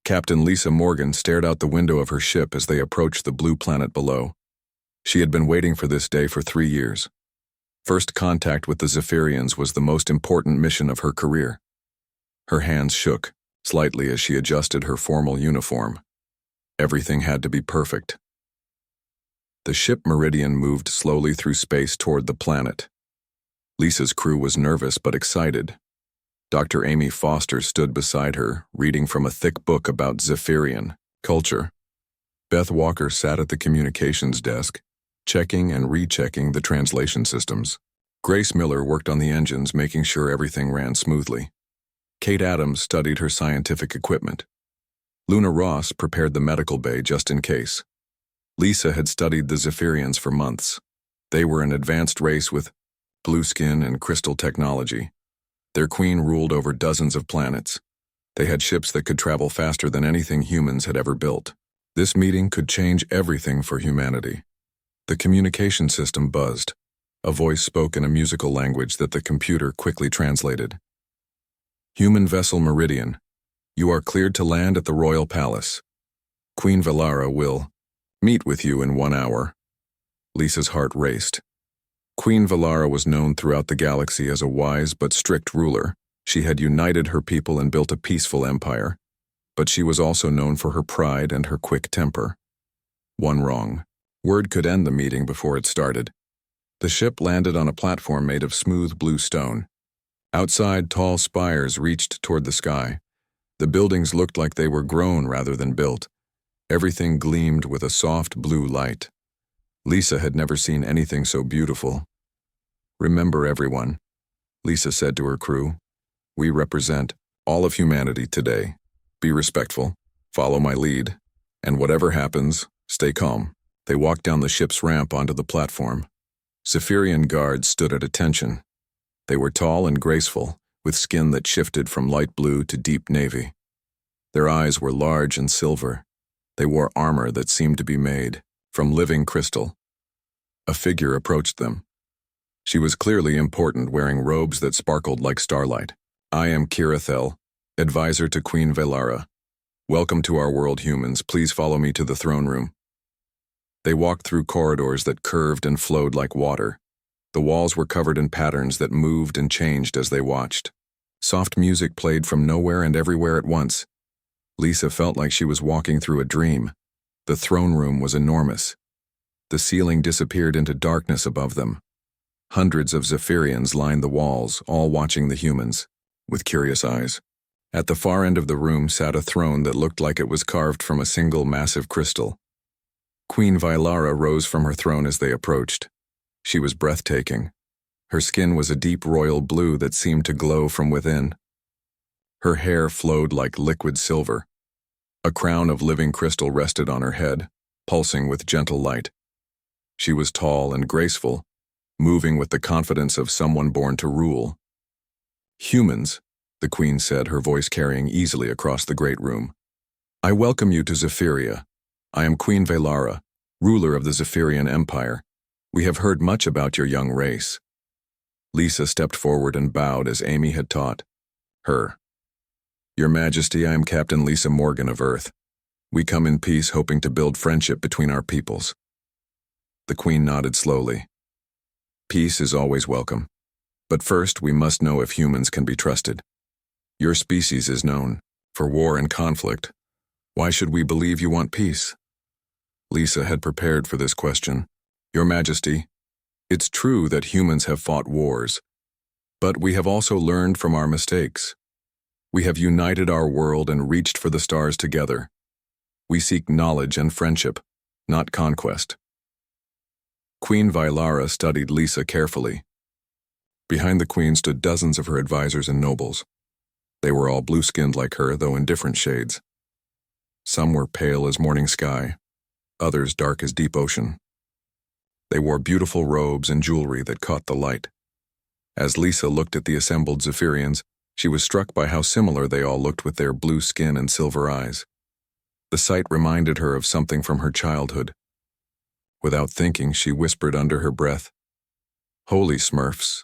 Captain Lisa Morgan stared out the window of her ship as they approached the blue planet below. She had been waiting for this day for 3 years. First contact with the Zephyrians was the most important mission of her career. Her hands shook slightly as she adjusted her formal uniform. Everything had to be perfect. The ship Meridian moved slowly through space toward the planet. Lisa's crew was nervous but excited. Dr. Amy Foster stood beside her, reading from a thick book about Zephyrian culture. Beth Walker sat at the communications desk, checking and rechecking the translation systems. Grace Miller worked on the engines, making sure everything ran smoothly. Kate Adams studied her scientific equipment. Luna Ross prepared the medical bay just in case. Lisa had studied the Zephyrians for months. They were an advanced race with blue skin and crystal technology. Their queen ruled over dozens of planets. They had ships that could travel faster than anything humans had ever built. This meeting could change everything for humanity. The communication system buzzed. A voice spoke in a musical language that the computer quickly translated. Human vessel Meridian, you are cleared to land at the Royal Palace. Queen Velara will meet with you in 1 hour. Lisa's heart raced. Queen Velara was known throughout the galaxy as a wise but strict ruler. She had united her people and built a peaceful empire. But she was also known for her pride and her quick temper. One wrong word could end the meeting before it started. The ship landed on a platform made of smooth blue stone. Outside, tall spires reached toward the sky. The buildings looked like they were grown rather than built. Everything gleamed with a soft blue light. Lisa had never seen anything so beautiful. Remember, everyone, Lisa said to her crew. We represent all of humanity today. Be respectful, follow my lead, and whatever happens, stay calm. They walked down the ship's ramp onto the platform. Zephyrian guards stood at attention. They were tall and graceful, with skin that shifted from light blue to deep navy. Their eyes were large and silver. They wore armor that seemed to be made from living crystal. A figure approached them. She was clearly important, wearing robes that sparkled like starlight. I am Kirathel, advisor to Queen Velara. Welcome to our world, humans. Please follow me to the throne room. They walked through corridors that curved and flowed like water. The walls were covered in patterns that moved and changed as they watched. Soft music played from nowhere and everywhere at once. Lisa felt like she was walking through a dream. The throne room was enormous. The ceiling disappeared into darkness above them. Hundreds of Zephyrians lined the walls, all watching the humans, with curious eyes. At the far end of the room sat a throne that looked like it was carved from a single massive crystal. Queen Velara rose from her throne as they approached. She was breathtaking. Her skin was a deep royal blue that seemed to glow from within. Her hair flowed like liquid silver. A crown of living crystal rested on her head, pulsing with gentle light. She was tall and graceful, moving with the confidence of someone born to rule. Humans, the queen said, her voice carrying easily across the great room. I welcome you to Zephyria. I am Queen Velara, ruler of the Zephyrian Empire. We have heard much about your young race. Lisa stepped forward and bowed as Amy had taught her. Your Majesty, I am Captain Lisa Morgan of Earth. We come in peace, hoping to build friendship between our peoples. The Queen nodded slowly. Peace is always welcome. But first, we must know if humans can be trusted. Your species is known for war and conflict. Why should we believe you want peace? Lisa had prepared for this question. Your Majesty, it's true that humans have fought wars, but we have also learned from our mistakes. We have united our world and reached for the stars together. We seek knowledge and friendship, not conquest. Queen Velara studied Lisa carefully. Behind the queen stood dozens of her advisors and nobles. They were all blue-skinned like her, though in different shades. Some were pale as morning sky, others dark as deep ocean. They wore beautiful robes and jewelry that caught the light. As Lisa looked at the assembled Zephyrians, she was struck by how similar they all looked with their blue skin and silver eyes. The sight reminded her of something from her childhood. Without thinking, she whispered under her breath, "Holy Smurfs."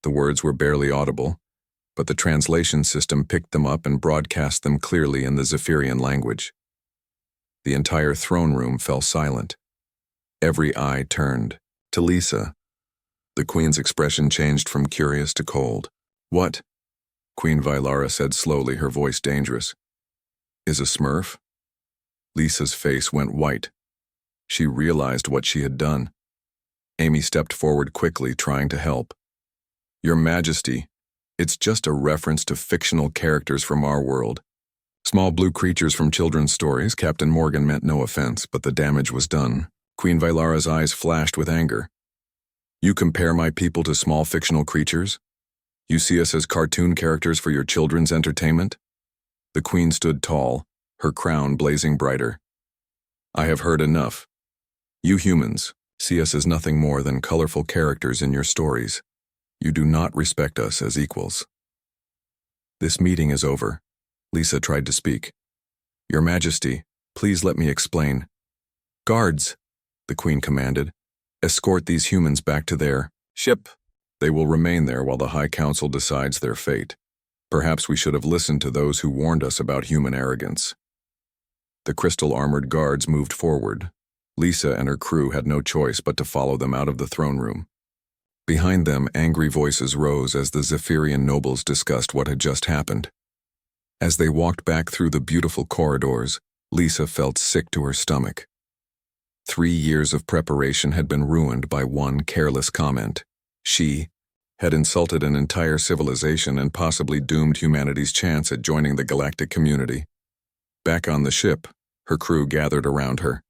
The words were barely audible, but the translation system picked them up and broadcast them clearly in the Zephyrian language. The entire throne room fell silent. Every eye turned to Lisa. The Queen's expression changed from curious to cold. "What?" Queen Vylara said slowly, her voice dangerous. "Is a Smurf?" Lisa's face went white. She realized what she had done. Amy stepped forward quickly, trying to help. "Your Majesty, it's just a reference to fictional characters from our world. Small blue creatures from children's stories." Captain Morgan meant no offense, but the damage was done. Queen Vylara's eyes flashed with anger. "You compare my people to small fictional creatures? You see us as cartoon characters for your children's entertainment?" The Queen stood tall, her crown blazing brighter. "I have heard enough. You humans see us as nothing more than colorful characters in your stories. You do not respect us as equals." "This meeting is over." Lisa tried to speak. "Your Majesty, please let me explain." "Guards," the Queen commanded, "escort these humans back to their ship. They will remain there while the High Council decides their fate. Perhaps we should have listened to those who warned us about human arrogance." The crystal-armored guards moved forward. Lisa and her crew had no choice but to follow them out of the throne room. Behind them, angry voices rose as the Zephyrian nobles discussed what had just happened. As they walked back through the beautiful corridors, Lisa felt sick to her stomach. 3 years of preparation had been ruined by one careless comment. She had insulted an entire civilization and possibly doomed humanity's chance at joining the galactic community. Back on the ship, her crew gathered around her.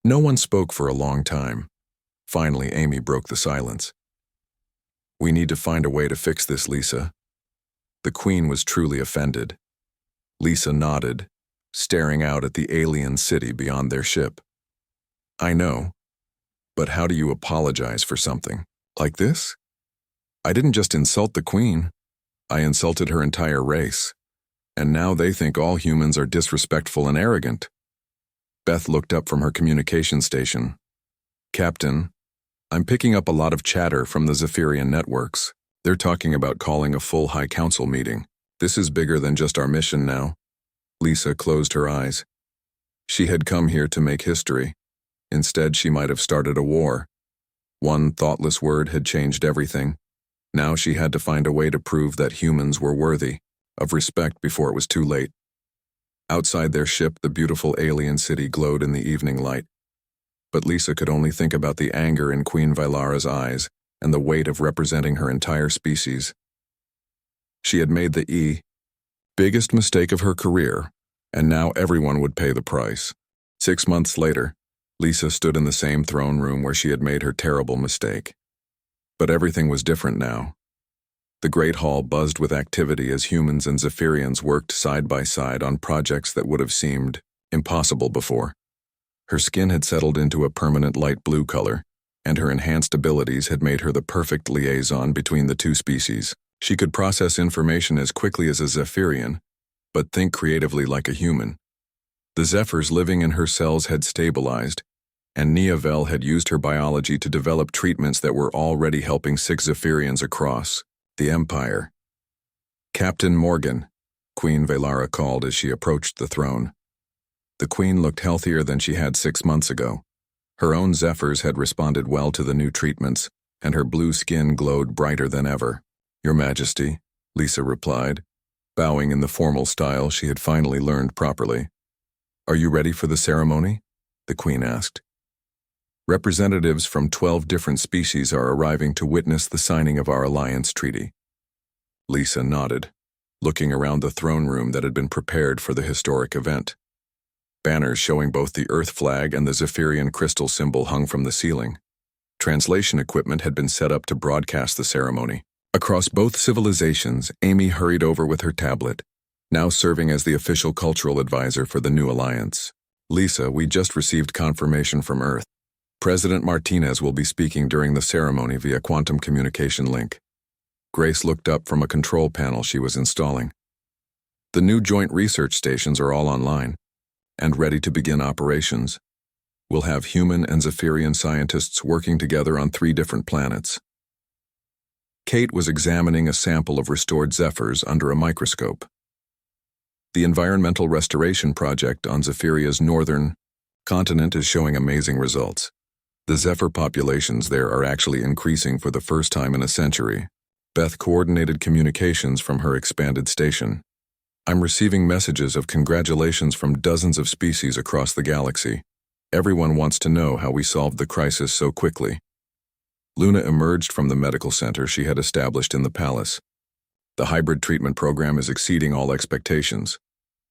No one spoke for a long time. Finally, Amy broke the silence. "We need to find a way to fix this, Lisa." The Queen was truly offended. Lisa nodded, staring out at the alien city beyond their ship. "I know, but how do you apologize for something like this? I didn't just insult the Queen. I insulted her entire race. And now they think all humans are disrespectful and arrogant." Beth looked up from her communication station. "Captain, I'm picking up a lot of chatter from the Zephyrian networks. They're talking about calling a full High Council meeting. This is bigger than just our mission now." Lisa closed her eyes. She had come here to make history. Instead, she might have started a war. One thoughtless word had changed everything. Now she had to find a way to prove that humans were worthy of respect before it was too late. Outside their ship, the beautiful alien city glowed in the evening light. But Lisa could only think about the anger in Queen Vylara's eyes and the weight of representing her entire species. She had made the biggest mistake of her career, and now everyone would pay the price. 6 months later, Lisa stood in the same throne room where she had made her terrible mistake. But everything was different now. The Great Hall buzzed with activity as humans and Zephyrians worked side by side on projects that would have seemed impossible before. Her skin had settled into a permanent light blue color, and her enhanced abilities had made her the perfect liaison between the two species. She could process information as quickly as a Zephyrian, but think creatively like a human. The Zephyrs living in her cells had stabilized, and Niavel had used her biology to develop treatments that were already helping 6 Zephyrians across the Empire. "Captain Morgan," Queen Vylara called as she approached the throne. The Queen looked healthier than she had 6 months ago. Her own Zephyrs had responded well to the new treatments, and her blue skin glowed brighter than ever. "Your Majesty," Lisa replied, bowing in the formal style she had finally learned properly. "Are you ready for the ceremony?" the Queen asked. "Representatives from 12 different species are arriving to witness the signing of our alliance treaty." Lisa nodded, looking around the throne room that had been prepared for the historic event. Banners showing both the Earth flag and the Zephyrian crystal symbol hung from the ceiling. Translation equipment had been set up to broadcast the ceremony. Across both civilizations, Amy hurried over with her tablet, now serving as the official cultural advisor for the new alliance. "Lisa, we just received confirmation from Earth. President Martinez will be speaking during the ceremony via quantum communication link." Grace looked up from a control panel she was installing. "The new joint research stations are all online and ready to begin operations. We'll have human and Zephyrian scientists working together on 3 different planets." Kate was examining a sample of restored zephyrs under a microscope. The environmental restoration project on Zephiria's northern continent is showing amazing results. The zephyr populations there are actually increasing for the first time in a century. Beth coordinated communications from her expanded station. I'm receiving messages of congratulations from dozens of species across the galaxy. Everyone wants to know how we solved the crisis so quickly. Luna emerged from the medical center she had established in the palace. The hybrid treatment program is exceeding all expectations.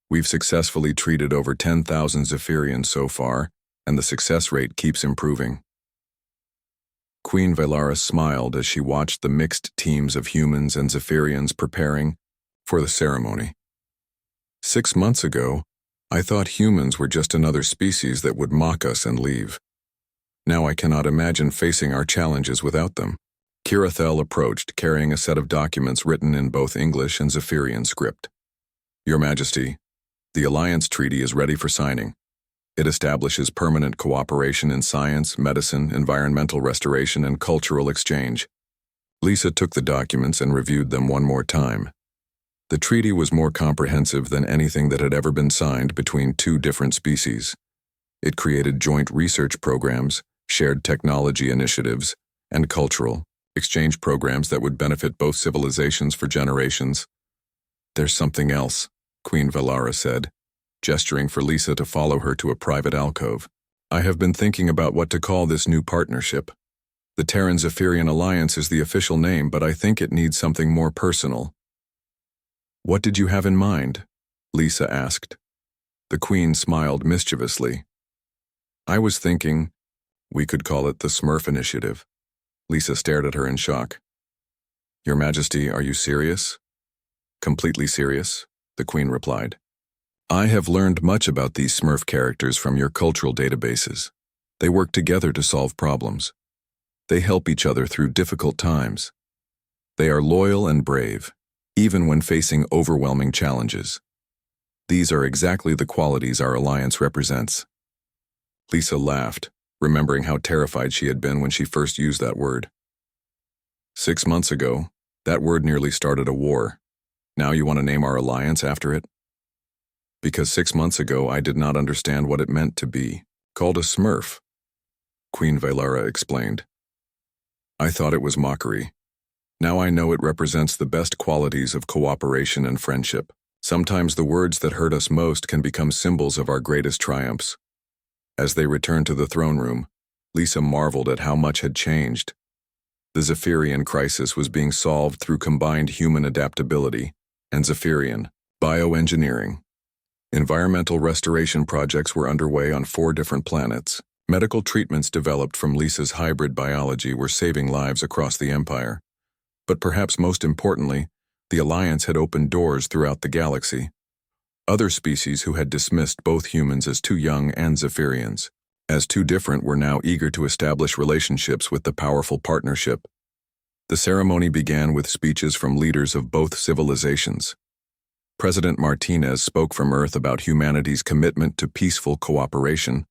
We've successfully treated over 10,000 Zephirians so far, and the success rate keeps improving. Queen Valara smiled as she watched the mixed teams of humans and Zephirians preparing for the ceremony. 6 months ago, I thought humans were just another species that would mock us and leave. Now I cannot imagine facing our challenges without them. Kirathel approached, carrying a set of documents written in both English and Zephirian script. Your Majesty, the Alliance Treaty is ready for signing. It establishes permanent cooperation in science, medicine, environmental restoration, and cultural exchange. Lisa took the documents and reviewed them one more time. The treaty was more comprehensive than anything that had ever been signed between two different species. It created joint research programs, shared technology initiatives, and cultural exchange programs that would benefit both civilizations for generations. There's something else, Queen Valara said, gesturing for Lisa to follow her to a private alcove. I have been thinking about what to call this new partnership. The Terran-Zephirian Alliance is the official name, but I think it needs something more personal. What did you have in mind? Lisa asked. The Queen smiled mischievously. I was thinking we could call it the Smurf Initiative. Lisa stared at her in shock. Your Majesty, are you serious? Completely serious, the Queen replied. I have learned much about these Smurf characters from your cultural databases. They work together to solve problems. They help each other through difficult times. They are loyal and brave, even when facing overwhelming challenges. These are exactly the qualities our alliance represents. Lisa laughed, remembering how terrified she had been when she first used that word. 6 months ago, that word nearly started a war. Now you want to name our alliance after it? Because 6 months ago I did not understand what it meant to be called a Smurf, Queen Valara explained. I thought it was mockery. Now I know it represents the best qualities of cooperation and friendship. Sometimes the words that hurt us most can become symbols of our greatest triumphs. As they returned to the throne room, Lisa marveled at how much had changed. The Zephirian crisis was being solved through combined human adaptability and Zephirian bioengineering. Environmental restoration projects were underway on 4 different planets. Medical treatments developed from Lisa's hybrid biology were saving lives across the Empire. But perhaps most importantly, the Alliance had opened doors throughout the galaxy. Other species who had dismissed both humans as too young and Zephirians as too different were now eager to establish relationships with the powerful partnership. The ceremony began with speeches from leaders of both civilizations. President Martinez spoke from Earth about humanity's commitment to peaceful cooperation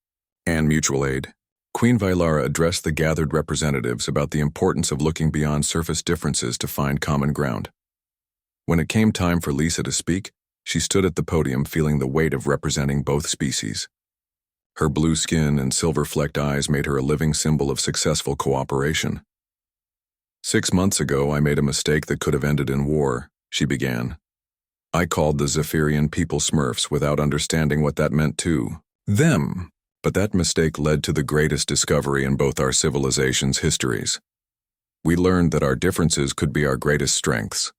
and mutual aid. Queen Valara addressed the gathered representatives about the importance of looking beyond surface differences to find common ground. When it came time for Lisa to speak, she stood at the podium feeling the weight of representing both species. Her blue skin and silver-flecked eyes made her a living symbol of successful cooperation. 6 months ago, I made a mistake that could have ended in war, she began. I called the Zephirian people Smurfs without understanding what that meant to them. But that mistake led to the greatest discovery in both our civilizations' histories. We learned that our differences could be our greatest strengths.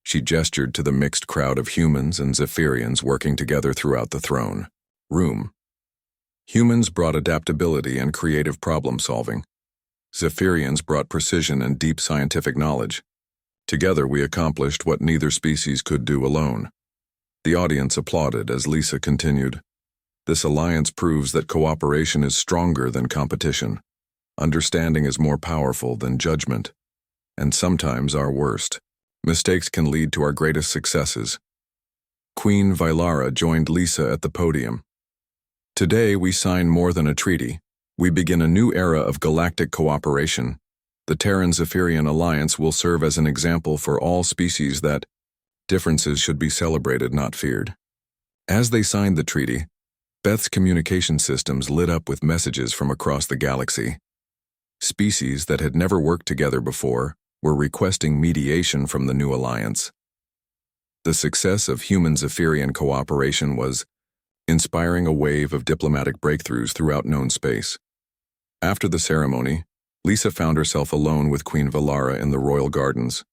She gestured to the mixed crowd of humans and Zephirians working together throughout the throne room. Humans brought adaptability and creative problem-solving. Zephirians brought precision and deep scientific knowledge. Together we accomplished what neither species could do alone. The audience applauded as Lisa continued. This alliance proves that cooperation is stronger than competition. Understanding is more powerful than judgment. And sometimes our worst mistakes can lead to our greatest successes. Queen Valara joined Lisa at the podium. Today we sign more than a treaty. We begin a new era of galactic cooperation. The The Terran-Zephyrian alliance will serve as an example for all species that differences should be celebrated, not feared. As they signed the treaty, Beth's communication systems lit up with messages from across the galaxy. Species that had never worked together before were requesting mediation from the new alliance. The success of human-Zephyrian cooperation was inspiring a wave of diplomatic breakthroughs throughout known space. After the ceremony, Lisa found herself alone with Queen Valara in the royal gardens.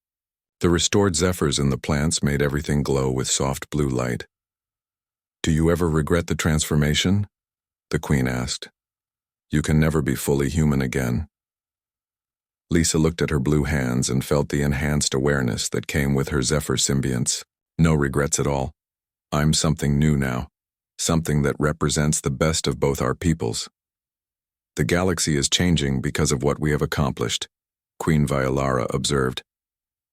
The restored zephyrs in the plants made everything glow with soft blue light. "Do you ever regret the transformation?" the queen asked. "You can never be fully human again." Lisa looked at her blue hands and felt the enhanced awareness that came with her zephyr symbionts. No regrets at all. I'm something new now, something that represents the best of both our peoples. The galaxy is changing because of what we have accomplished, Queen Valara observed.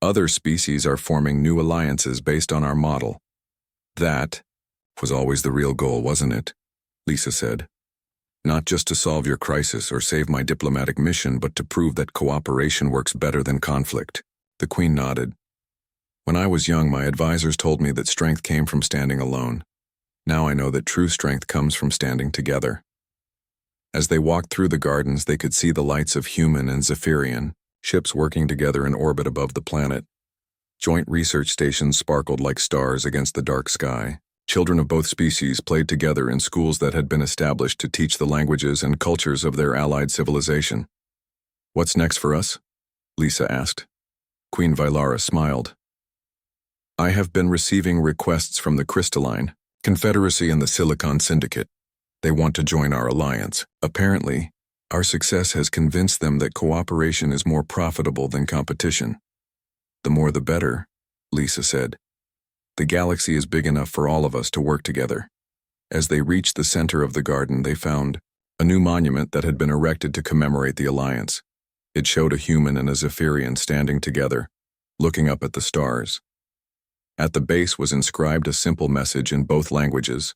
Other species are forming new alliances based on our model. That was always the real goal, wasn't it? Lisa said. Not just to solve your crisis or save my diplomatic mission, but to prove that cooperation works better than conflict. The queen nodded. When I was young, my advisors told me that strength came from standing alone. Now I know that true strength comes from standing together. As they walked through the gardens, they could see the lights of human and Zephyrian, ships working together in orbit above the planet. Joint research stations sparkled like stars against the dark sky. Children of both species played together in schools that had been established to teach the languages and cultures of their allied civilization. "What's next for us?" Lisa asked. Queen Valara smiled. "I have been receiving requests from the Crystalline, Confederacy, and the Silicon Syndicate. They want to join our alliance. Apparently, our success has convinced them that cooperation is more profitable than competition. The more the better," Lisa said. "The galaxy is big enough for all of us to work together." As they reached the center of the garden, they found a new monument that had been erected to commemorate the alliance. It showed a human and a Zephyrian standing together, looking up at the stars. At the base was inscribed a simple message in both languages: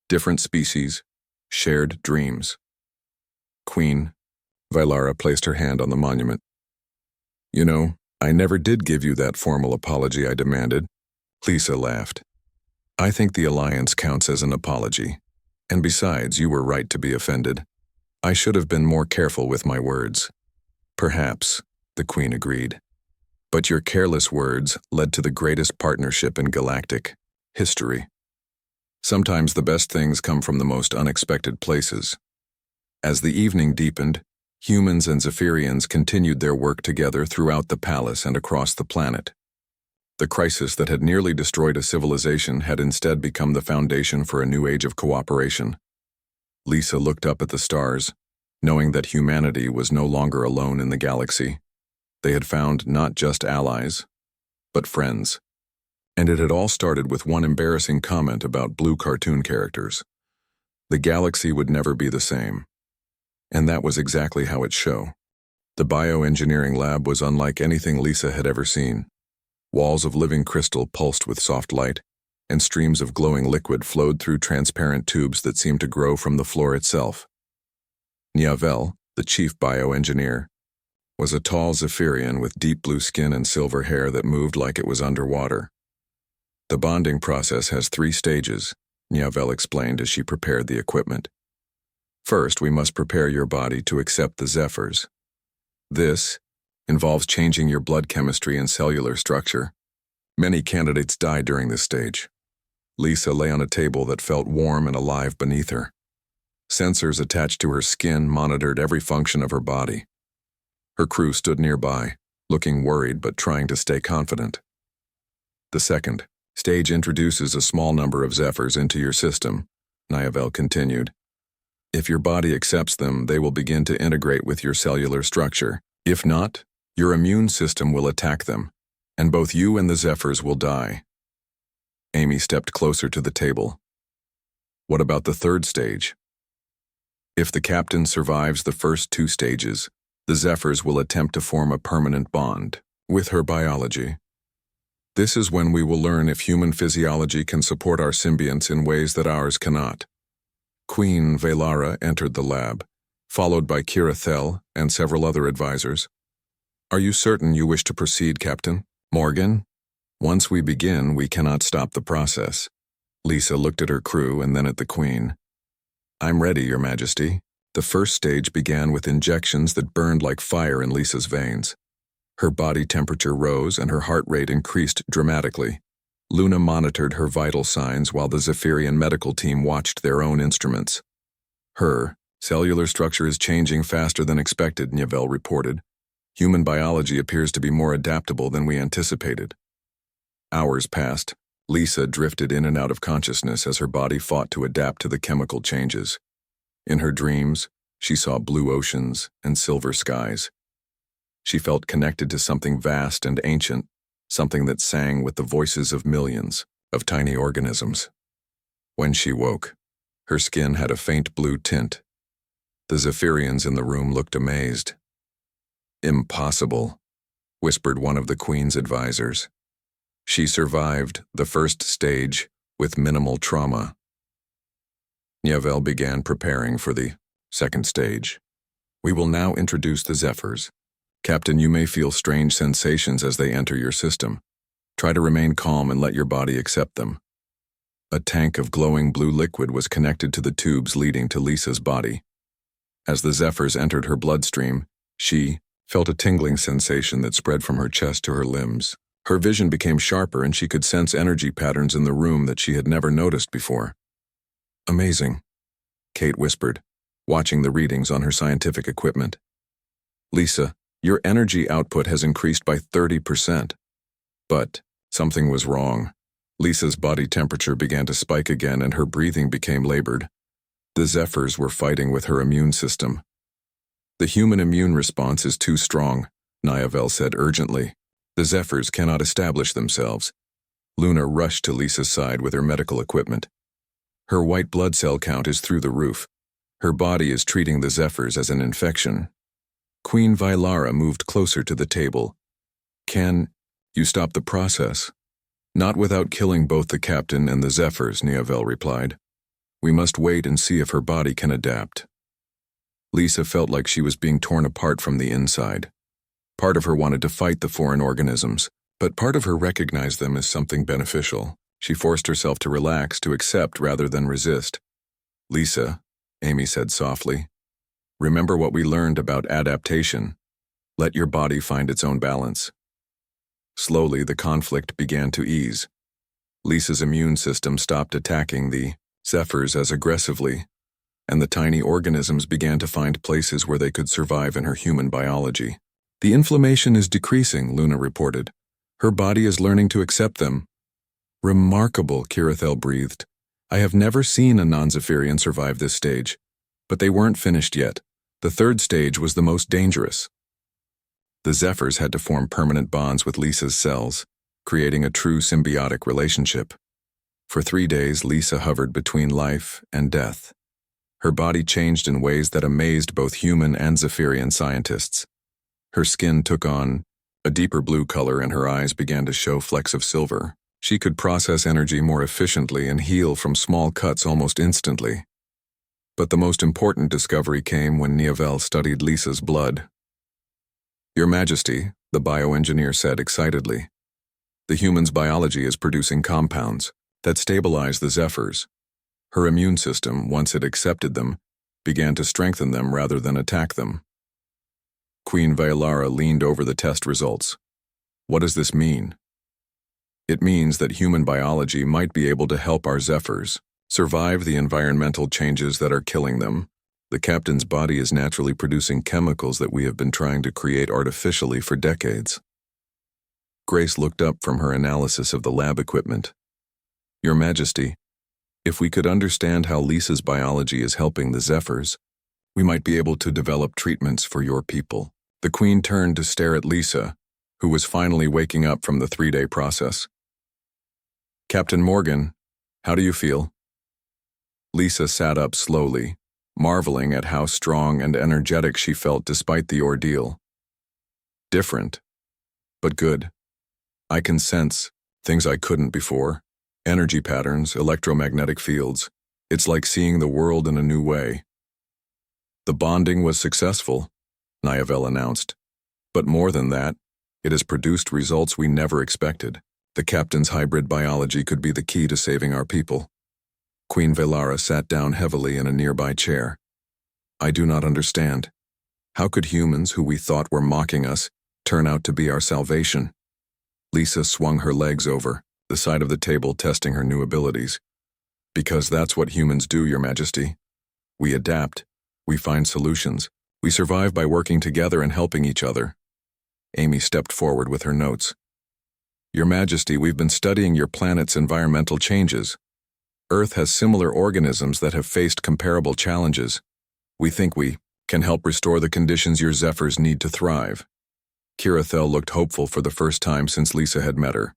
"Different species, shared dreams." "Queen," Valara placed her hand on the monument. "You know, I never did give you that formal apology I demanded." Lisa laughed. "I think the alliance counts as an apology. And besides, you were right to be offended. I should have been more careful with my words." "Perhaps," the queen agreed. "But your careless words led to the greatest partnership in galactic history. Sometimes the best things come from the most unexpected places." As the evening deepened, humans and Zephyrians continued their work together throughout the palace and across the planet. The crisis that had nearly destroyed a civilization had instead become the foundation for a new age of cooperation. Lisa looked up at the stars, knowing that humanity was no longer alone in the galaxy. They had found not just allies, but friends. And it had all started with one embarrassing comment about blue cartoon characters. The galaxy would never be the same. And that was exactly how it showed. The bioengineering lab was unlike anything Lisa had ever seen. Walls of living crystal pulsed with soft light, and streams of glowing liquid flowed through transparent tubes that seemed to grow from the floor itself. Niavel, the chief bioengineer, was a tall Zephyrian with deep blue skin and silver hair that moved like it was underwater. "The bonding process has 3 stages, Niavel explained as she prepared the equipment. "First, we must prepare your body to accept the zephyrs. This involves changing your blood chemistry and cellular structure. Many candidates died during this stage." Lisa lay on a table that felt warm and alive beneath her. Sensors attached to her skin monitored every function of her body. Her crew stood nearby, looking worried but trying to stay confident. "The second stage introduces a small number of zephyrs into your system," Niavel continued. "If your body accepts them, they will begin to integrate with your cellular structure. If not, your immune system will attack them, and both you and the zephyrs will die." Amy stepped closer to the table. "What about the third stage?" "If the captain survives the first 2 stages, the zephyrs will attempt to form a permanent bond with her biology. This is when we will learn if human physiology can support our symbionts in ways that ours cannot." Queen Valara entered the lab, followed by Kira Thel and several other advisors. Are you certain you wish to proceed, Captain? Morgan? Once we begin, we cannot stop the process. Lisa looked at her crew and then at the Queen. I'm ready, Your Majesty. The first stage began with injections that burned like fire in Lisa's veins. Her body temperature rose and her heart rate increased dramatically. Luna monitored her vital signs while the Zephyrian medical team watched their own instruments. Her cellular structure is changing faster than expected, Niavel reported. Human biology appears to be more adaptable than we anticipated. Hours passed. Lisa drifted in and out of consciousness as her body fought to adapt to the chemical changes. In her dreams, she saw blue oceans and silver skies. She felt connected to something vast and ancient, something that sang with the voices of millions of tiny organisms. When she woke, her skin had a faint blue tint. The Zephyrians in the room looked amazed. Impossible, whispered one of the Queen's advisors. She survived the first stage with minimal trauma. Niavel began preparing for the second stage. We will now introduce the Zephyrs. Captain, you may feel strange sensations as they enter your system. Try to remain calm and let your body accept them. A tank of glowing blue liquid was connected to the tubes leading to Lisa's body. As the Zephyrs entered her bloodstream, she felt a tingling sensation that spread from her chest to her limbs. Her vision became sharper and she could sense energy patterns in the room that she had never noticed before. Amazing, Kate whispered, watching the readings on her scientific equipment. Lisa, your energy output has increased by 30%. But something was wrong. Lisa's body temperature began to spike again and her breathing became labored. The Zephyrs were fighting with her immune system. The human immune response is too strong, Niavel said urgently. The Zephyrs cannot establish themselves. Luna rushed to Lisa's side with her medical equipment. Her white blood cell count is through the roof. Her body is treating the Zephyrs as an infection. Queen Vylara moved closer to the table. Can you stop the process? Not without killing both the captain and the Zephyrs, Niavel replied. We must wait and see if her body can adapt. Lisa felt like she was being torn apart from the inside. Part of her wanted to fight the foreign organisms, but part of her recognized them as something beneficial. She forced herself to relax, to accept rather than resist. Lisa, Amy said softly, remember what we learned about adaptation. Let your body find its own balance. Slowly, the conflict began to ease. Lisa's immune system stopped attacking the Zephyrs as aggressively, and the tiny organisms began to find places where they could survive in her human biology. The inflammation is decreasing, Luna reported. Her body is learning to accept them. Remarkable, Kirithel breathed. I have never seen a non-Zephyrian survive this stage. But they weren't finished yet. The third stage was the most dangerous. The Zephyrs had to form permanent bonds with Lisa's cells, creating a true symbiotic relationship. For 3 days, Lisa hovered between life and death. Her body changed in ways that amazed both human and Zephyrian scientists. Her skin took on a deeper blue color and her eyes began to show flecks of silver. She could process energy more efficiently and heal from small cuts almost instantly. But the most important discovery came when Niavel studied Lisa's blood. Your Majesty, the bioengineer said excitedly, the human's biology is producing compounds that stabilize the Zephyrs. Her immune system, once it accepted them, began to strengthen them rather than attack them. Queen Vylara leaned over the test results. What does this mean? It means that human biology might be able to help our Zephyrs survive the environmental changes that are killing them. The captain's body is naturally producing chemicals that we have been trying to create artificially for decades. Grace looked up from her analysis of the lab equipment. Your Majesty, if we could understand how Lisa's biology is helping the Zephyrs, we might be able to develop treatments for your people. The Queen turned to stare at Lisa, who was finally waking up from the 3-day process. Captain Morgan, how do you feel? Lisa sat up slowly, marveling at how strong and energetic she felt despite the ordeal. Different, but good. I can sense things I couldn't before. Energy patterns, electromagnetic fields. It's like seeing the world in a new way. The bonding was successful, Niavel announced. But more than that, it has produced results we never expected. The captain's hybrid biology could be the key to saving our people. Queen Velara sat down heavily in a nearby chair. I do not understand. How could humans who we thought were mocking us turn out to be our salvation? Lisa swung her legs over the side of the table, testing her new abilities. Because that's what humans do, Your Majesty. We adapt. We find solutions. We survive by working together and helping each other. Amy stepped forward with her notes. Your Majesty, we've been studying your planet's environmental changes. Earth has similar organisms that have faced comparable challenges. We think we can help restore the conditions your Zephyrs need to thrive. Kirathel looked hopeful for the first time since Lisa had met her.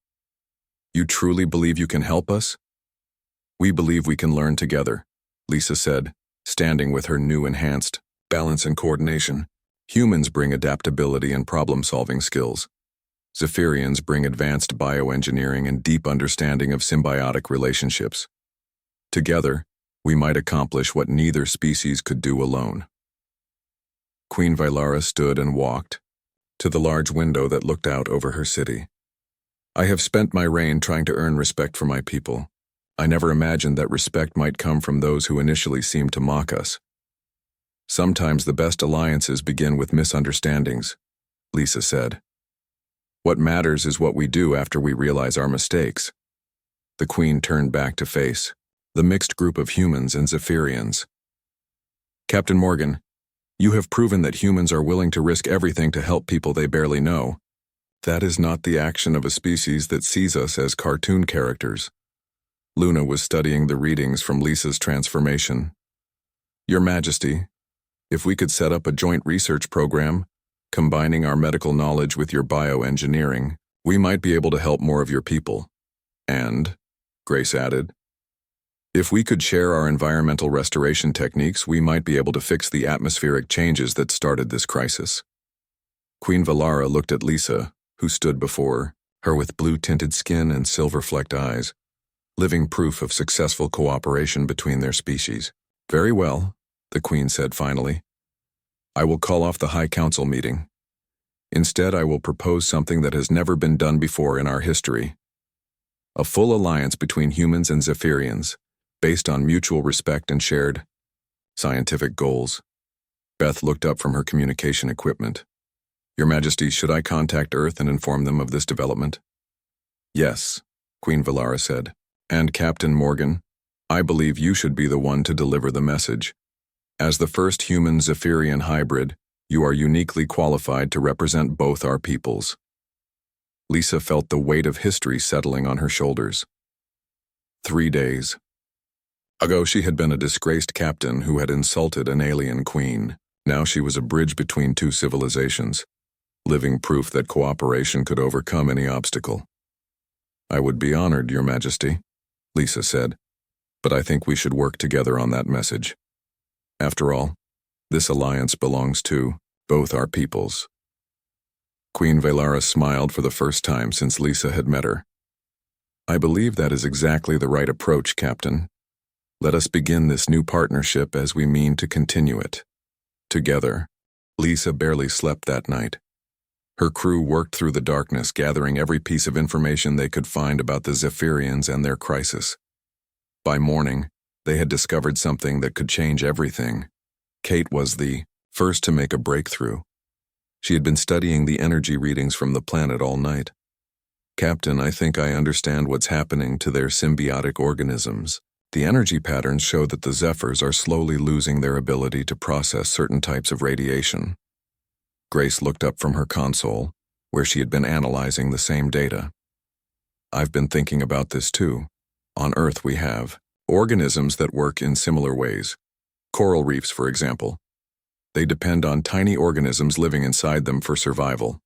You truly believe you can help us? We believe we can learn together, Lisa said, standing with her new enhanced balance and coordination. Humans bring adaptability and problem-solving skills. Zephyrians bring advanced bioengineering and deep understanding of symbiotic relationships. Together, we might accomplish what neither species could do alone. Queen Velara stood and walked to the large window that looked out over her city. I have spent my reign trying to earn respect for my people. I never imagined that respect might come from those who initially seemed to mock us. Sometimes the best alliances begin with misunderstandings, Lisa said. What matters is what we do after we realize our mistakes. The Queen turned back to face the mixed group of humans and Zephyrians. Captain Morgan, you have proven that humans are willing to risk everything to help people they barely know. That is not the action of a species that sees us as cartoon characters. Luna was studying the readings from Lisa's transformation. Your Majesty, if we could set up a joint research program, combining our medical knowledge with your bioengineering, we might be able to help more of your people. And, Grace added, if we could share our environmental restoration techniques, we might be able to fix the atmospheric changes that started this crisis. Queen Velara looked at Lisa, who stood before her with blue-tinted skin and silver-flecked eyes, living proof of successful cooperation between their species. Very well, the Queen said finally. I will call off the High Council meeting. Instead, I will propose something that has never been done before in our history. A full alliance between humans and Zephyrians, based on mutual respect and shared scientific goals. Beth looked up from her communication equipment. Your Majesty, should I contact Earth and inform them of this development? Yes, Queen Velara said. And Captain Morgan, I believe you should be the one to deliver the message. As the first human Zephyrian hybrid, you are uniquely qualified to represent both our peoples. Lisa felt the weight of history settling on her shoulders. 3 days ago, she had been a disgraced captain who had insulted an alien queen. Now she was a bridge between two civilizations, living proof that cooperation could overcome any obstacle. I would be honored, Your Majesty, Lisa said, but I think we should work together on that message. After all, this alliance belongs to both our peoples. Queen Velara smiled for the first time since Lisa had met her. I believe that is exactly the right approach, Captain. Let us begin this new partnership as we mean to continue it. Together, Lisa barely slept that night. Her crew worked through the darkness, gathering every piece of information they could find about the Zephyrians and their crisis. By morning, they had discovered something that could change everything. Kate was the first to make a breakthrough. She had been studying the energy readings from the planet all night. Captain, I think I understand what's happening to their symbiotic organisms. The energy patterns show that the Zephyrs are slowly losing their ability to process certain types of radiation. Grace looked up from her console, where she had been analyzing the same data. I've been thinking about this too. On Earth we have organisms that work in similar ways. Coral reefs, for example. They depend on tiny organisms living inside them for survival.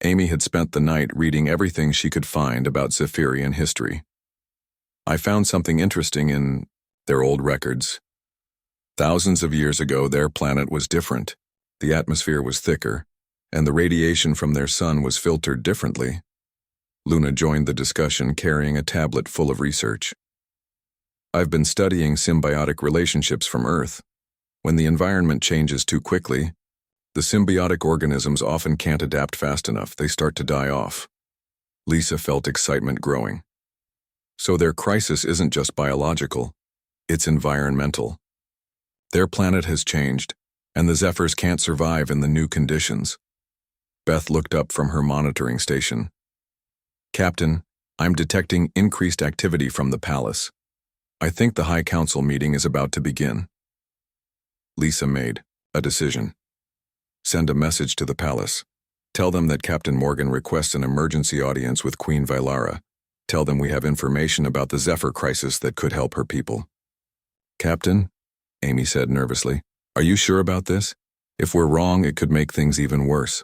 Amy had spent the night reading everything she could find about Zephyrian history. I found something interesting in their old records. Thousands of years ago, their planet was different. The atmosphere was thicker, and the radiation from their sun was filtered differently. Luna joined the discussion carrying a tablet full of research. I've been studying symbiotic relationships from Earth. When the environment changes too quickly, The symbiotic organisms often can't adapt fast enough. They start to die off. Lisa felt excitement growing. So their crisis isn't just biological, it's environmental. Their planet has changed, and the Zephyrs can't survive in the new conditions. Beth looked up from her monitoring station. Captain, I'm detecting increased activity from the palace. I think the High Council meeting is about to begin. Lisa made a decision. Send a message to the palace. Tell them that Captain Morgan requests an emergency audience with Queen Vylara. Tell them we have information about the Zephyr crisis that could help her people. Captain, Amy said nervously, are you sure about this? If we're wrong, it could make things even worse.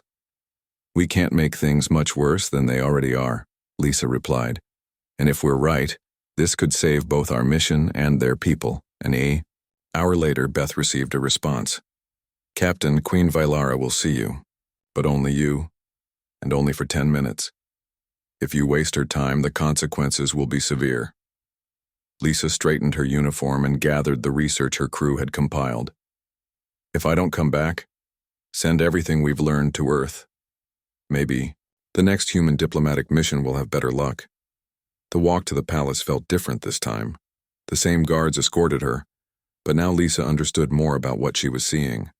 We can't make things much worse than they already are, Lisa replied. And if we're right, this could save both our mission and their people. An hour later, Beth received a response. Captain, Queen Vylara will see you, but only you, and only for 10 minutes. If you waste her time, the consequences will be severe. Lisa straightened her uniform and gathered the research her crew had compiled. If I don't come back, send everything we've learned to Earth. Maybe the next human diplomatic mission will have better luck. The walk to the palace felt different this time. The same guards escorted her, but now Lisa understood more about what she was seeing.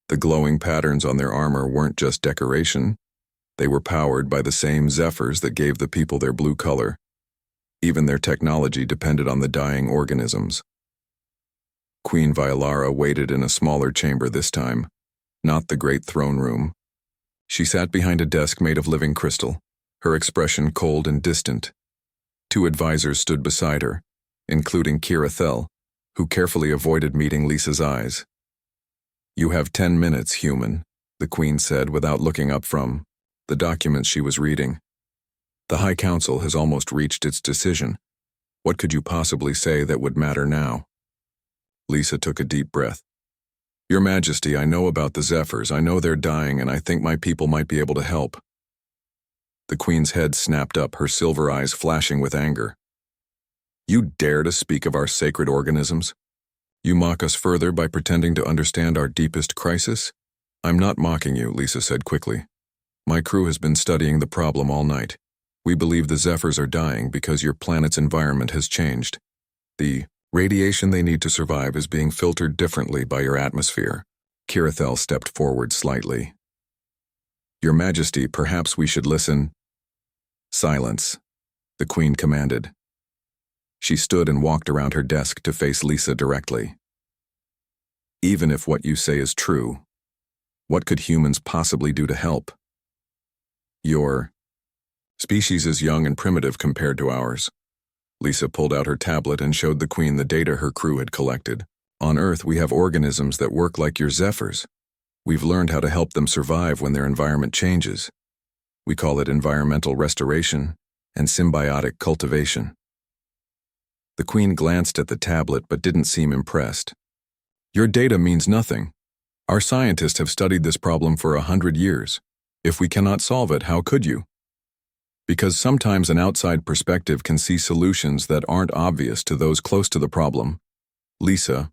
The glowing patterns on their armor weren't just decoration. They were powered by the same Zephyrs that gave the people their blue color. Even their technology depended on the dying organisms. Queen Vylara waited in a smaller chamber this time, not the great throne room. She sat behind a desk made of living crystal, her expression cold and distant. 2 advisors stood beside her, including Kira Thel, who carefully avoided meeting Lisa's eyes. You have 10 minutes, human, the Queen said without looking up from the documents she was reading. The High Council has almost reached its decision. What could you possibly say that would matter now? Lisa took a deep breath. Your Majesty, I know about the Zephyrs. I know they're dying, and I think my people might be able to help. The Queen's head snapped up, her silver eyes flashing with anger. You dare to speak of our sacred organisms? You mock us further by pretending to understand our deepest crisis? I'm not mocking you, Lisa said quickly. My crew has been studying the problem all night. We believe the Zephyrs are dying because your planet's environment has changed. The radiation they need to survive is being filtered differently by your atmosphere. Kirathel stepped forward slightly. Your Majesty, perhaps we should listen. Silence, the Queen commanded. She stood and walked around her desk to face Lisa directly. Even if what you say is true, what could humans possibly do to help? Your species is young and primitive compared to ours. Lisa pulled out her tablet and showed the Queen the data her crew had collected. On Earth, we have organisms that work like your Zephyrs. We've learned how to help them survive when their environment changes. We call it environmental restoration and symbiotic cultivation. The Queen glanced at the tablet but didn't seem impressed. Your data means nothing. Our scientists have studied this problem for 100 years. If we cannot solve it, how could you? Because sometimes an outside perspective can see solutions that aren't obvious to those close to the problem. Lisa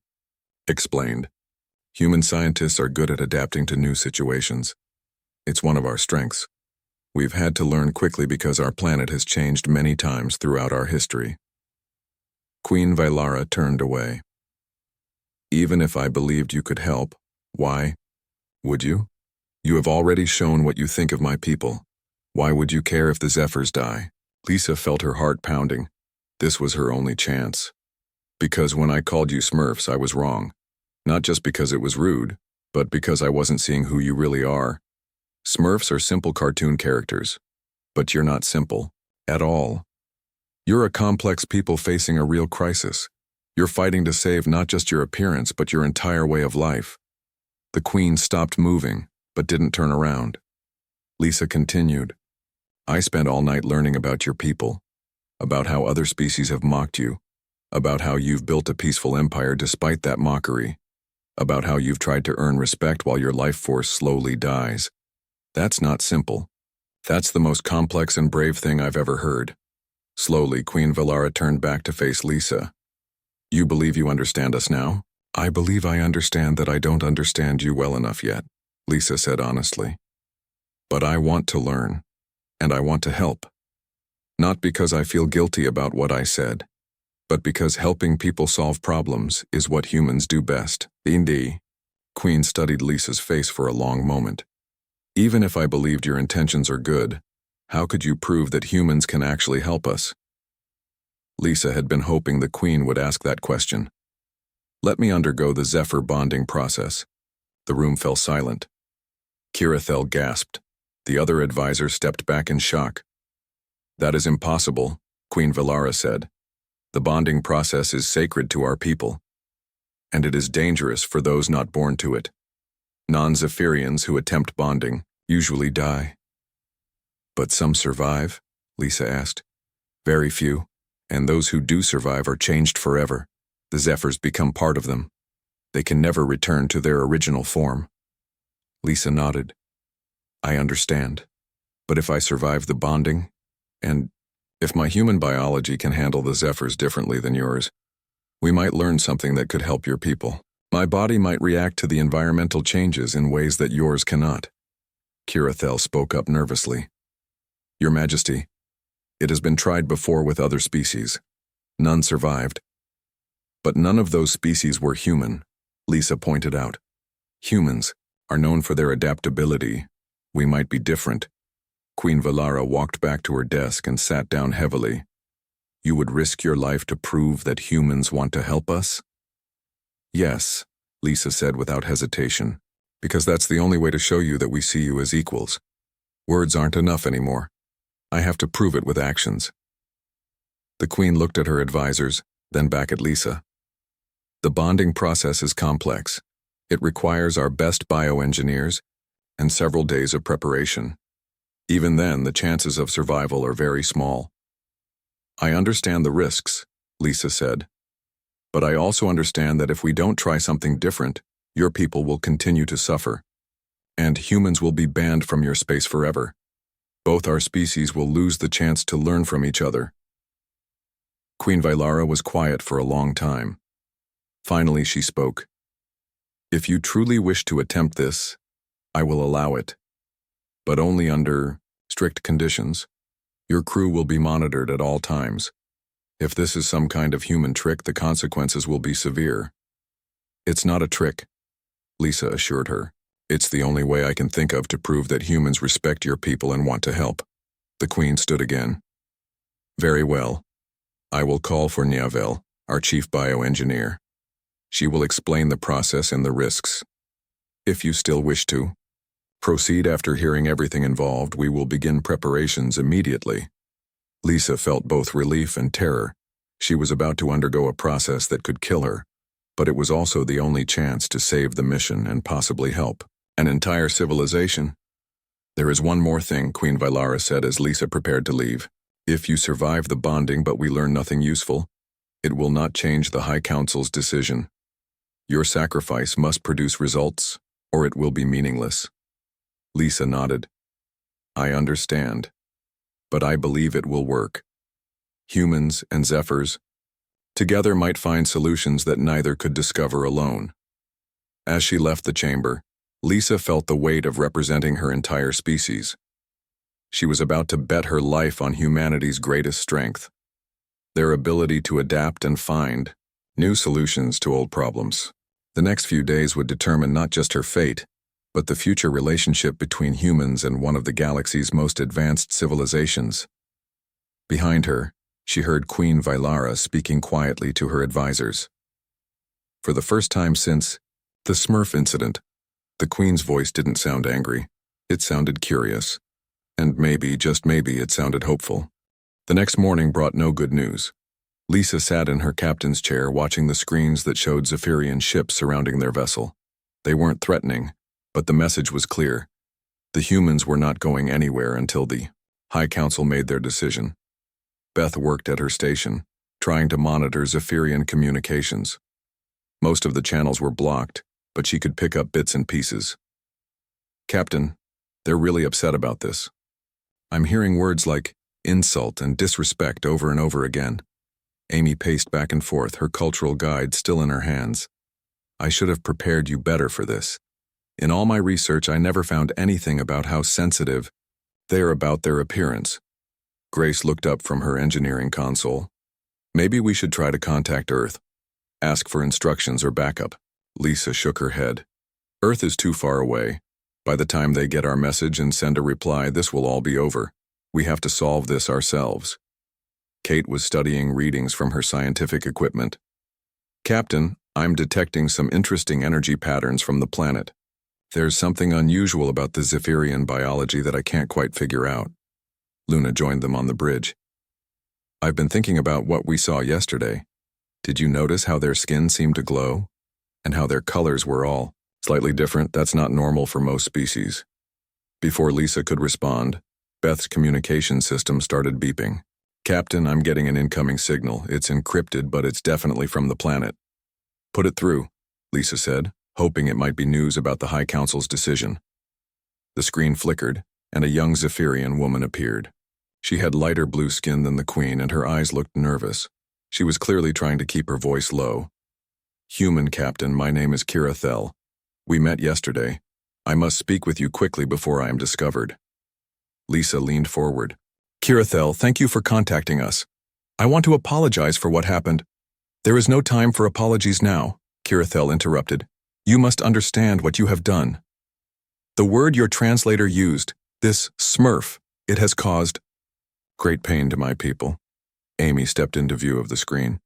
explained. Human scientists are good at adapting to new situations. It's one of our strengths. We've had to learn quickly because our planet has changed many times throughout our history. Queen Vylara turned away. Even if I believed you could help, why would you? You have already shown what you think of my people. Why would you care if the Zephyrs die? Lisa felt her heart pounding. This was her only chance. Because when I called you Smurfs, I was wrong. Not just because it was rude, but because I wasn't seeing who you really are. Smurfs are simple cartoon characters. But you're not simple. At all. You're a complex people facing a real crisis. You're fighting to save not just your appearance, but your entire way of life. The Queen stopped moving, but didn't turn around. Lisa continued. I spent all night learning about your people, about how other species have mocked you, about how you've built a peaceful empire despite that mockery, about how you've tried to earn respect while your life force slowly dies. That's not simple. That's the most complex and brave thing I've ever heard. Slowly, Queen Vylara turned back to face Lisa. You believe you understand us now? I believe I understand that I don't understand you well enough yet. Lisa said honestly. But I want to learn, and I want to help. Not because I feel guilty about what I said, but because helping people solve problems is what humans do best. Indeed. Queen studied Lisa's face for a long moment. Even if I believed your intentions are good, how could you prove that humans can actually help us? Lisa had been hoping the Queen would ask that question. Let me undergo the Zephyr bonding process. The room fell silent. Kirathel gasped. The other advisor stepped back in shock. That is impossible, Queen Valara said. The bonding process is sacred to our people, and it is dangerous for those not born to it. Non-Zephyrians who attempt bonding usually die. But some survive? Lisa asked. Very few, and those who do survive are changed forever. The Zephyrs become part of them. They can never return to their original form. Lisa nodded. I understand. But if I survive the bonding, and if my human biology can handle the Zephyrs differently than yours, we might learn something that could help your people. My body might react to the environmental changes in ways that yours cannot. Kirathel spoke up nervously. Your Majesty, it has been tried before with other species. None survived. But none of those species were human, Lisa pointed out. Humans are known for their adaptability. We might be different. Queen Valara walked back to her desk and sat down heavily. You would risk your life to prove that humans want to help us? Yes, Lisa said without hesitation, because that's the only way to show you that we see you as equals. Words aren't enough anymore. I have to prove it with actions. The Queen looked at her advisors, then back at Lisa. The bonding process is complex. It requires our best bioengineers and several days of preparation. Even then, the chances of survival are very small. I understand the risks, Lisa said. But I also understand that if we don't try something different, your people will continue to suffer. And humans will be banned from your space forever. Both our species will lose the chance to learn from each other. Queen Valara was quiet for a long time. Finally, she spoke. If you truly wish to attempt this, I will allow it. But only under strict conditions. Your crew will be monitored at all times. If this is some kind of human trick, the consequences will be severe. It's not a trick, Lisa assured her. It's the only way I can think of to prove that humans respect your people and want to help. The Queen stood again. Very well. I will call for Niavel, our chief bioengineer. She will explain the process and the risks. If you still wish to proceed after hearing everything involved, we will begin preparations immediately. Lisa felt both relief and terror. She was about to undergo a process that could kill her, but it was also the only chance to save the mission and possibly help an entire civilization. There is one more thing, Queen Valara said as Lisa prepared to leave. If you survive the bonding but we learn nothing useful, it will not change the High Council's decision. Your sacrifice must produce results, or it will be meaningless. Lisa nodded. I understand, but I believe it will work. Humans and Zephyrs together might find solutions that neither could discover alone. As she left the chamber, Lisa felt the weight of representing her entire species. She was about to bet her life on humanity's greatest strength, their ability to adapt and find new solutions to old problems. The next few days would determine not just her fate, but the future relationship between humans and one of the galaxy's most advanced civilizations. Behind her, she heard Queen Valara speaking quietly to her advisors. For the first time since the Smurf incident, the Queen's voice didn't sound angry. It sounded curious. And maybe, just maybe, it sounded hopeful. The next morning brought no good news. Lisa sat in her captain's chair watching the screens that showed Zephyrian ships surrounding their vessel. They weren't threatening, but the message was clear. The humans were not going anywhere until the High Council made their decision. Beth worked at her station, trying to monitor Zephyrian communications. Most of the channels were blocked, but she could pick up bits and pieces. Captain, they're really upset about this. I'm hearing words like insult and disrespect over and over again. Amy paced back and forth, her cultural guide still in her hands. I should have prepared you better for this. In all my research, I never found anything about how sensitive they are about their appearance. Grace looked up from her engineering console. Maybe we should try to contact Earth. Ask for instructions or backup. Lisa shook her head. Earth is too far away. By the time they get our message and send a reply, this will all be over. We have to solve this ourselves. Kate was studying readings from her scientific equipment. Captain, I'm detecting some interesting energy patterns from the planet. There's something unusual about the Zephyrian biology that I can't quite figure out. Luna joined them on the bridge. I've been thinking about what we saw yesterday. Did you notice how their skin seemed to glow? And how their colors were all slightly different? That's not normal for most species. Before Lisa could respond, Beth's communication system started beeping. Captain, I'm getting an incoming signal. It's encrypted, but it's definitely from the planet. Put it through, Lisa said, hoping it might be news about the High Council's decision. The screen flickered, and a young Zephyrian woman appeared. She had lighter blue skin than the Queen, and her eyes looked nervous. She was clearly trying to keep her voice low. Human Captain, my name is Kira Thel. We met yesterday. I must speak with you quickly before I am discovered. Lisa leaned forward. Kira Thel, thank you for contacting us. I want to apologize for what happened. There is no time for apologies now, Kira Thel interrupted. You must understand what you have done. The word your translator used, this Smurf, it has caused great pain to my people. Amy stepped into view of the screen.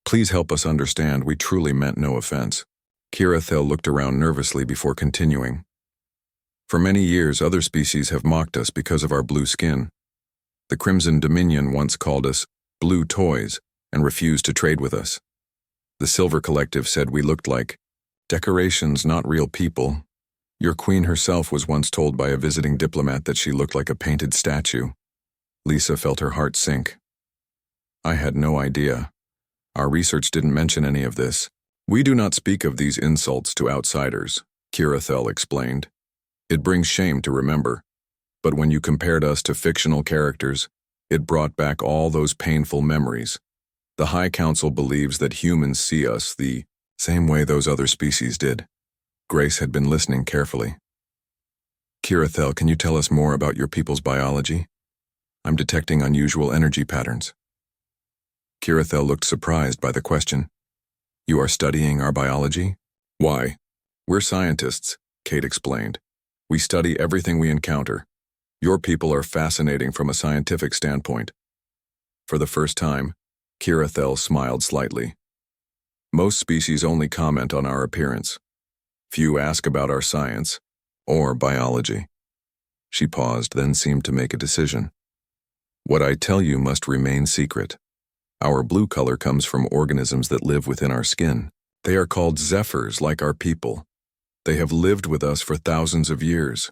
Please help us understand we truly meant no offense. Kira Thel looked around nervously before continuing. For many years, other species have mocked us because of our blue skin. The Crimson Dominion once called us blue toys and refused to trade with us. The Silver Collective said we looked like decorations, not real people. Your queen herself was once told by a visiting diplomat that she looked like a painted statue. Lisa felt her heart sink. I had no idea. Our research didn't mention any of this. We do not speak of these insults to outsiders, Kira Thel explained. It brings shame to remember. But when you compared us to fictional characters, it brought back all those painful memories. The High Council believes that humans see us the same way those other species did. Grace had been listening carefully. Kira Thel, can you tell us more about your people's biology? I'm detecting unusual energy patterns. Kira Thel looked surprised by the question. You are studying our biology? Why? We're scientists, Kate explained. We study everything we encounter. Your people are fascinating from a scientific standpoint. For the first time, Kira Thel smiled slightly. Most species only comment on our appearance. Few ask about our science or biology. She paused, then seemed to make a decision. What I tell you must remain secret. Our blue color comes from organisms that live within our skin. They are called zephyrs, like our people. They have lived with us for thousands of years.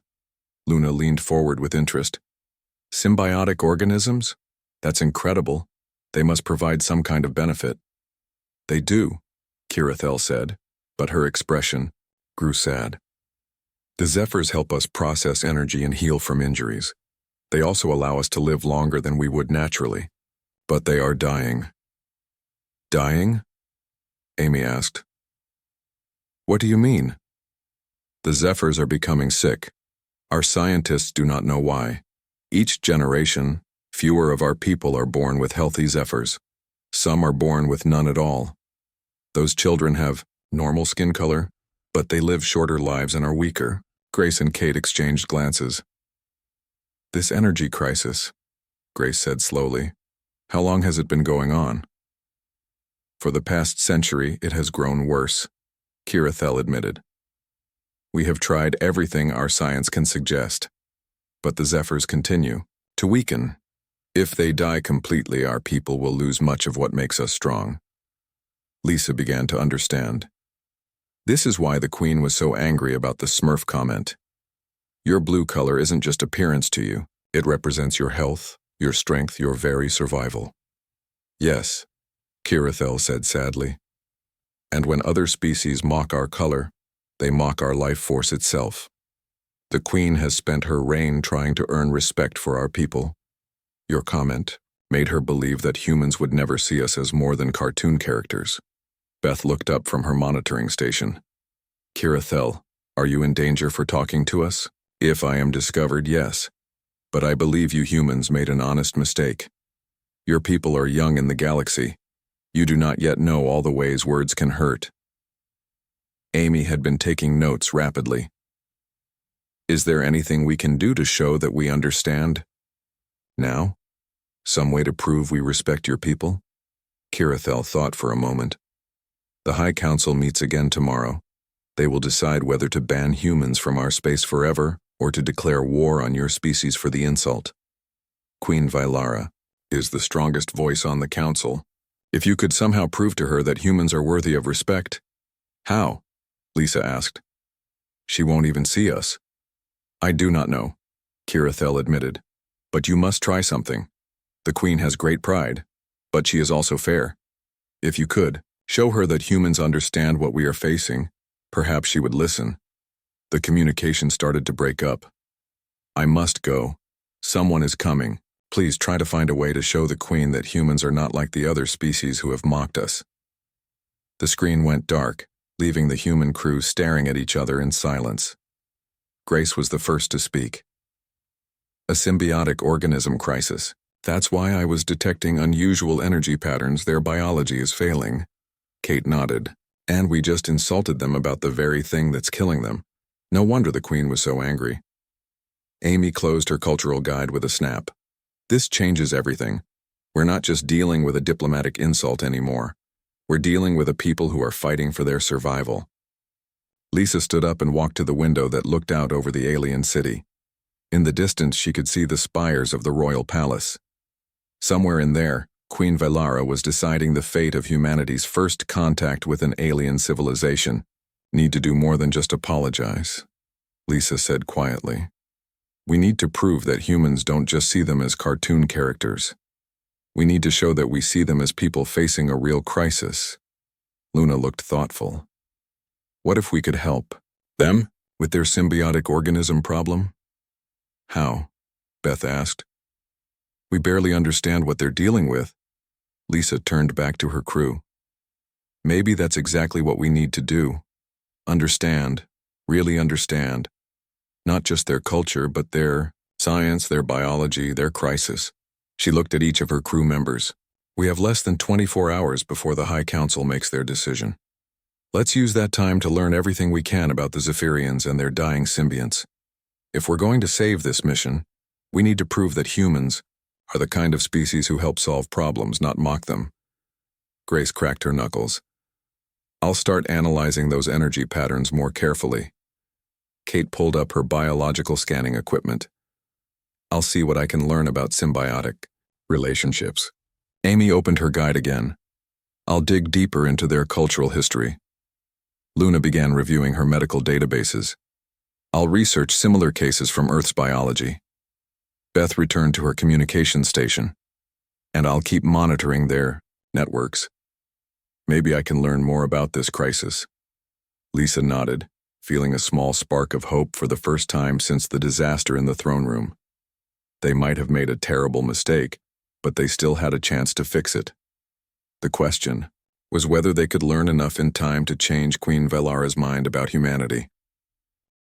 Luna leaned forward with interest. Symbiotic organisms? That's incredible. They must provide some kind of benefit. They do, Kira Thel said, but her expression grew sad. The zephyrs help us process energy and heal from injuries. They also allow us to live longer than we would naturally. But they are dying. Dying? Amy asked. What do you mean? The zephyrs are becoming sick. Our scientists do not know why. Each generation, fewer of our people are born with healthy zephyrs. Some are born with none at all. Those children have normal skin color, but they live shorter lives and are weaker. Grace and Kate exchanged glances. This energy crisis, Grace said slowly. How long has it been going on? For the past century, it has grown worse, Kira Thel admitted. We have tried everything our science can suggest, but the zephyrs continue to weaken. If they die completely, our people will lose much of what makes us strong. Lisa began to understand. This is why the Queen was so angry about the Smurf comment. Your blue color isn't just appearance to you. It represents your health, your strength, your very survival. Yes, Kira Thel said sadly. And when other species mock our color, they mock our life force itself. The Queen has spent her reign trying to earn respect for our people. Your comment made her believe that humans would never see us as more than cartoon characters. Beth looked up from her monitoring station. Kira Thel, Are you in danger for talking to us? If I am discovered, yes. But I believe you humans made an honest mistake. Your people are young in the galaxy. You do not yet know all the ways words can hurt. Amy had been taking notes rapidly. Is there anything we can do to show that we understand? Now? Some way to prove we respect your people? Kirathel thought for a moment. The High Council meets again tomorrow. They will decide whether to ban humans from our space forever or to declare war on your species for the insult. Queen Vylara is the strongest voice on the council. If you could somehow prove to her that humans are worthy of respect. How? Lisa asked. She won't even see us. I do not know, Kirathel admitted. But you must try something. The Queen has great pride, but she is also fair. If you could, show her that humans understand what we are facing, perhaps she would listen. The communication started to break up. I must go. Someone is coming. Please try to find a way to show the Queen that humans are not like the other species who have mocked us. The screen went dark, leaving the human crew staring at each other in silence. Grace was the first to speak. A symbiotic organism crisis. That's why I was detecting unusual energy patterns. Their biology is failing. Kate nodded. And we just insulted them about the very thing that's killing them. No wonder the Queen was so angry. Amy closed her cultural guide with a snap. This changes everything. We're not just dealing with a diplomatic insult anymore. We're dealing with a people who are fighting for their survival. Lisa stood up and walked to the window that looked out over the alien city. In the distance, she could see the spires of the royal palace. Somewhere in there, Queen Vylara was deciding the fate of humanity's first contact with an alien civilization. Need to do more than just apologize, Lisa said quietly. We need to prove that humans don't just see them as cartoon characters. We need to show that we see them as people facing a real crisis. Luna looked thoughtful. What if we could help them with their symbiotic organism problem? How? Beth asked. We barely understand what they're dealing with. Lisa turned back to her crew. Maybe that's exactly what we need to do. Understand, really understand. Not just their culture, but their science, their biology, their crisis. She looked at each of her crew members. We have less than 24 hours before the High Council makes their decision. Let's use that time to learn everything we can about the Zephyrians and their dying symbionts. If we're going to save this mission, we need to prove that humans are the kind of species who help solve problems, not mock them. Grace cracked her knuckles. I'll start analyzing those energy patterns more carefully. Kate pulled up her biological scanning equipment. I'll see what I can learn about symbiotic relationships. Amy opened her guide again. I'll dig deeper into their cultural history. Luna began reviewing her medical databases. I'll research similar cases from Earth's biology. Beth returned to her communication station. And I'll keep monitoring their networks. Maybe I can learn more about this crisis. Lisa nodded, feeling a small spark of hope for the first time since the disaster in the throne room. They might have made a terrible mistake, but they still had a chance to fix it. The question was whether they could learn enough in time to change Queen Vylara's mind about humanity.